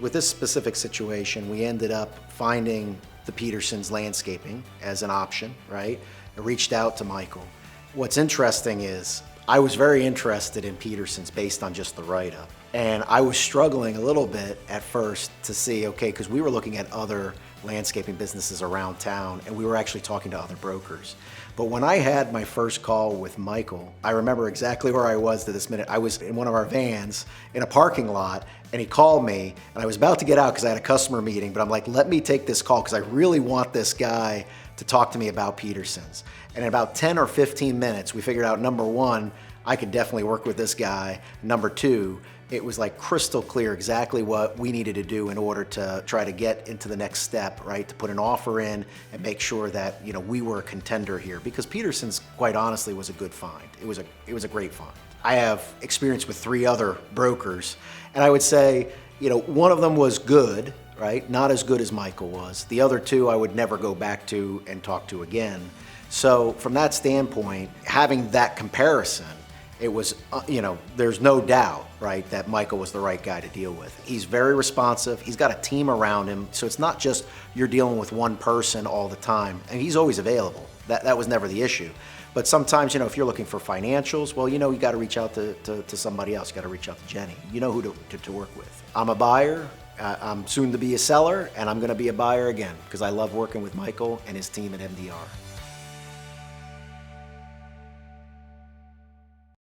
With this specific situation, we ended up finding the Petersons landscaping as an option, right? I reached out to Michael. What's interesting is I was very interested in Petersons based on just the write-up. And I was struggling a little bit at first to see, okay, because we were looking at other landscaping businesses around town and we were actually talking to other brokers. But when I had my first call with Michael, I remember exactly where I was to this minute. I was in one of our vans in a parking lot and he called me and I was about to get out because I had a customer meeting, but I'm like, let me take this call because I really want this guy to talk to me about Petersons. And in about 10 or 15 minutes, we figured out, number one, I could definitely work with this guy. Number two, it was like crystal clear exactly what we needed to do in order to try to get into the next step, right? To put an offer in and make sure that, you know, we were a contender here, because Petersons, quite honestly, was a good find. It was a great find. I have experience with 3 other brokers, and I would say, you know, one of them was good, right? Not as good as Michael was. The other 2 I would never go back to and talk to again. So from that standpoint, having that comparison, it was, you know, there's no doubt, right, that Michael was the right guy to deal with. He's very responsive. He's got a team around him. So it's not just you're dealing with one person all the time. And he's always available. That was never the issue. But sometimes, you know, if you're looking for financials, well, you know, you got to reach out to somebody else. You got to reach out to Jenny. You know who to work with. I'm a buyer. I'm soon to be a seller, and I'm going to be a buyer again because I love working with Michael and his team at MDR.